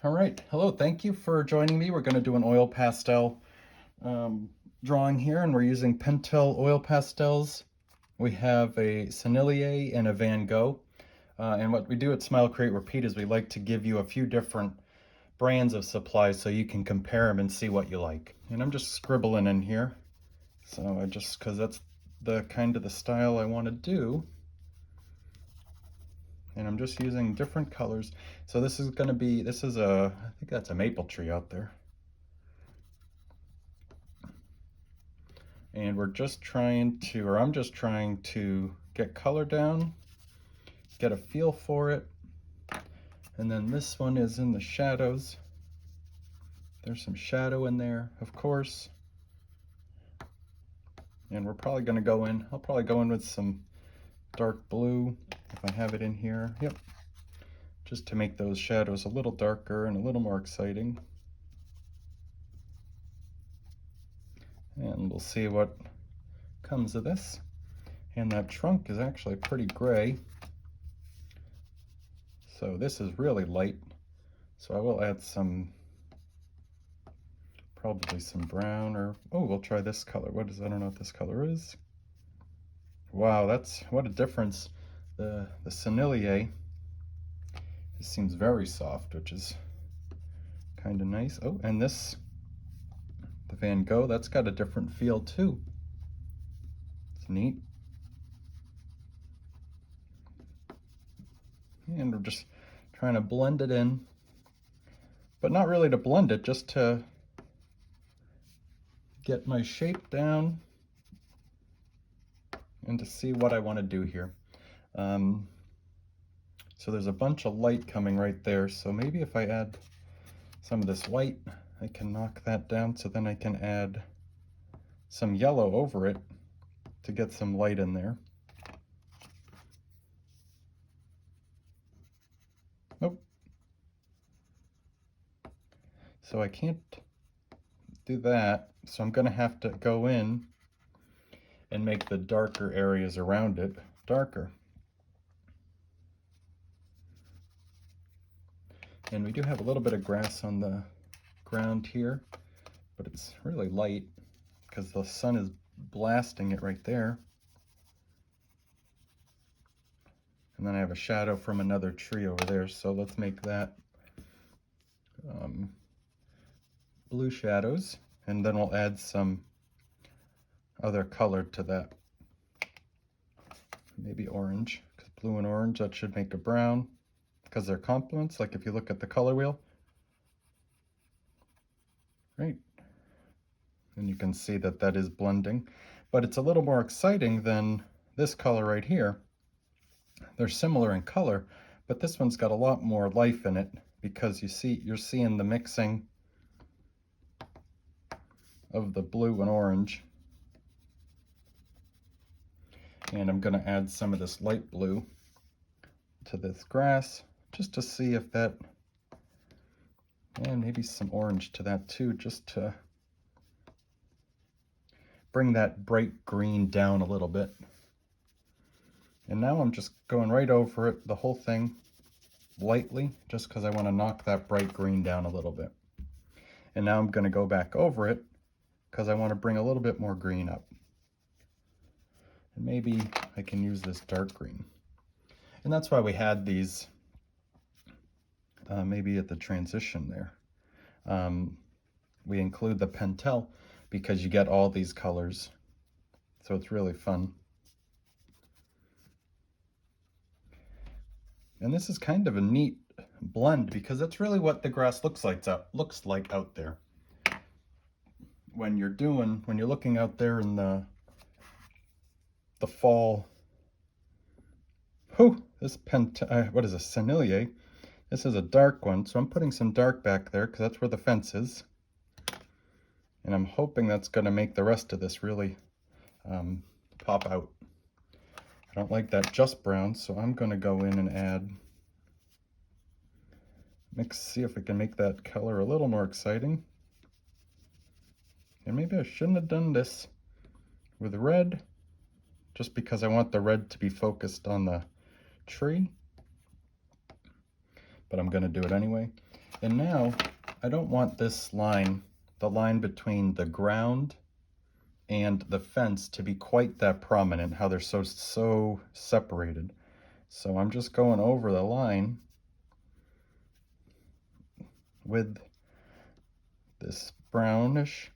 All right, hello, thank you for joining me. We're going to do an oil pastel drawing here, and we're using Pentel oil pastels. We have a Sennelier and a Van Gogh. And what we do at Smile, Create, Repeat is we like to give you a few different brands of supplies so you can compare them and see what you like. And I'm just scribbling in here. So because that's the kind of the style I want to do. And I'm just using different colors. So this is going to be, I think that's a maple tree out there. And I'm just trying to get color down, get a feel for it. And then this one is in the shadows. There's some shadow in there, of course. And we're probably going to go in, I'll probably go in with some dark blue if I have it in here. Yep. Just to make those shadows a little darker and a little more exciting. And we'll see what comes of this. And that trunk is actually pretty gray. So this is really light. So I will add probably some brown, or, oh, we'll try this color. I don't know what this color is. Wow, what a difference. The Sennelier, this seems very soft, which is kind of nice. Oh, and the Van Gogh, that's got a different feel too. It's neat. And we're just trying to blend it in, but not really to blend it, just to get my shape down and to see what I want to do here. So there's a bunch of light coming right there, so maybe if I add some of this white, I can knock that down, so then I can add some yellow over it to get some light in there. Nope. So I can't do that, so I'm going to have to go in and make the darker areas around it darker. And we do have a little bit of grass on the ground here, but it's really light because the sun is blasting it right there. And then I have a shadow from another tree over there, so let's make that blue shadows, and then we'll add some other color to that. Maybe orange, because blue and orange, that should make a brown, because they're complements, like if you look at the color wheel. Right. And you can see that that is blending, but it's a little more exciting than this color right here. They're similar in color, but this one's got a lot more life in it because you're seeing the mixing of the blue and orange. And I'm going to add some of this light blue to this grass just to see if that, and maybe some orange to that too, just to bring that bright green down a little bit. And now I'm just going right over it, the whole thing, lightly, just because I want to knock that bright green down a little bit. And now I'm going to go back over it because I want to bring a little bit more green up. And maybe I can use this dark green. And that's why we had these, maybe at the transition there. We include the Pentel because you get all these colors. So it's really fun. And this is kind of a neat blend because that's really what the grass looks like out there. When you're looking out there in the fall. Oh, this what is a Sennelier? This is a dark one, so I'm putting some dark back there because that's where the fence is. And I'm hoping that's going to make the rest of this really pop out. I don't like that just brown, so I'm going to go in and see if we can make that color a little more exciting. And maybe I shouldn't have done this with red, just because I want the red to be focused on the tree. But I'm going to do it anyway. And now I don't want this line, the line between the ground and the fence, to be quite that prominent, how they're so separated. So I'm just going over the line with this brownish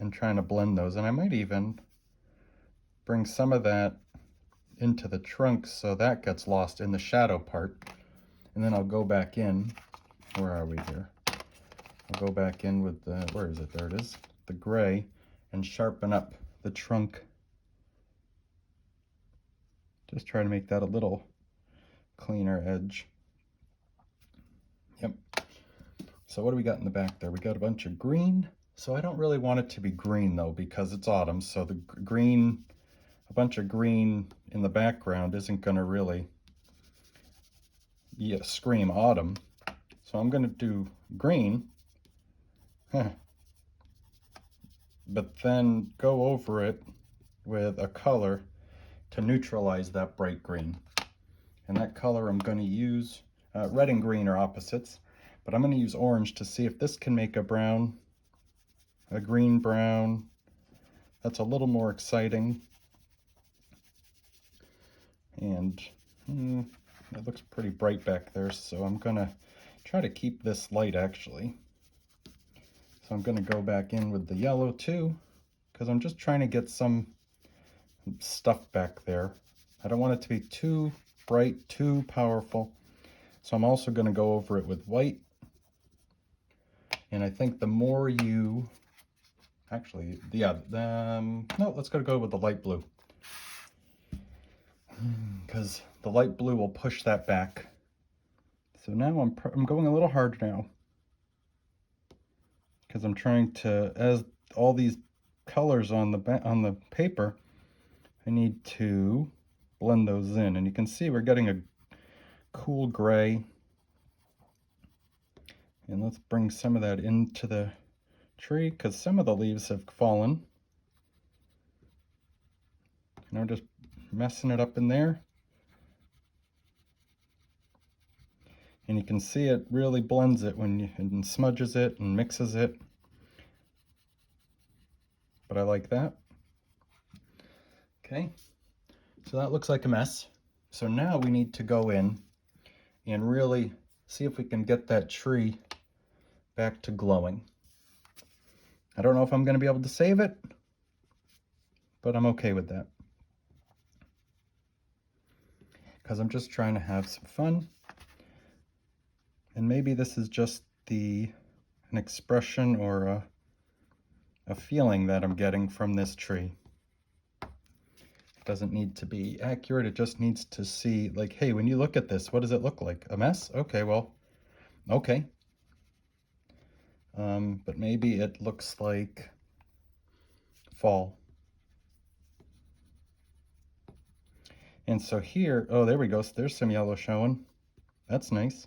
and trying to blend those. And I might even bring some of that into the trunk so that gets lost in the shadow part. And then I'll go back in. Where are we here? I'll go back in with the, where is it? There it is. The gray, and sharpen up the trunk. Just try to make that a little cleaner edge. Yep. So what do we got in the back there? We got a bunch of green. So I don't really want it to be green though, because it's autumn. So the green, a bunch of green in the background isn't going to really scream autumn. So I'm going to do green, but then go over it with a color to neutralize that bright green. And that color I'm going to use, red and green are opposites, but I'm going to use orange to see if this can make a brown, a green brown. That's a little more exciting. And it looks pretty bright back there, so I'm going to try to keep this light actually. So I'm going to go back in with the yellow too, because I'm just trying to get some stuff back there. I don't want it to be too bright, too powerful. So I'm also going to go over it with white. And I think the more you, actually, yeah, no, let's go with the light blue. Because the light blue will push that back. So now I'm going a little hard now. Because I'm trying to, as all these colors on the paper, I need to blend those in. And you can see we're getting a cool gray. And let's bring some of that into the tree, because some of the leaves have fallen. And I'm just messing it up in there. And you can see it really blends it when you, and smudges it and mixes it. But I like that. Okay, so that looks like a mess. So now we need to go in and really see if we can get that tree back to glowing. I don't know if I'm going to be able to save it, but I'm okay with that. Because I'm just trying to have some fun. And maybe this is just an expression or a feeling that I'm getting from this tree. It doesn't need to be accurate, it just needs to see, like, hey, when you look at this, what does it look like? A mess? Okay, well, okay. But maybe it looks like fall. And so here, oh, there we go. So there's some yellow showing. That's nice.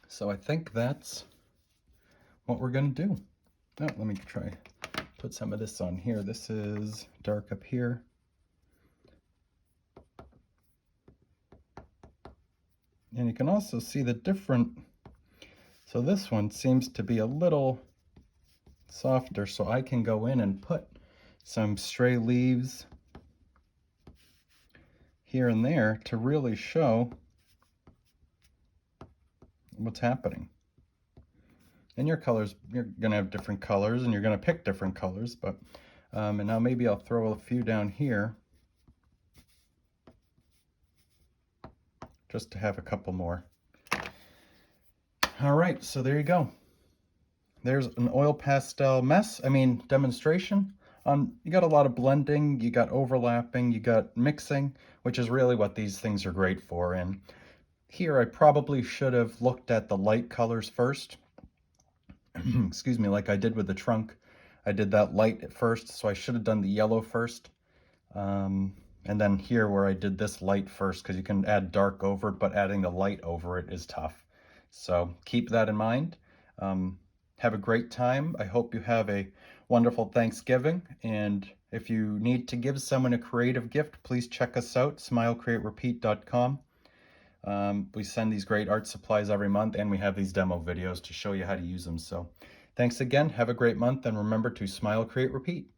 So I think that's what we're going to do. Oh, let me try put some of this on here. This is dark up here. And you can also see the different, so this one seems to be a little softer, so I can go in and put some stray leaves here and there to really show what's happening. And your colors, you're going to have different colors and you're going to pick different colors, but and now maybe I'll throw a few down here just to have a couple more. All right, so there you go. There's an oil pastel demonstration. You got a lot of blending, you got overlapping, you got mixing, which is really what these things are great for. And here I probably should have looked at the light colors first. Excuse me, like I did with the trunk. I did that light at first, so I should have done the yellow first. And then here where I did this light first, because you can add dark over it, but adding the light over it is tough. So keep that in mind. Have a great time. I hope you have a wonderful Thanksgiving. And if you need to give someone a creative gift, please check us out, smilecreaterepeat.com. We send these great art supplies every month, and we have these demo videos to show you how to use them. So thanks again. Have a great month, and remember to smile, create, repeat.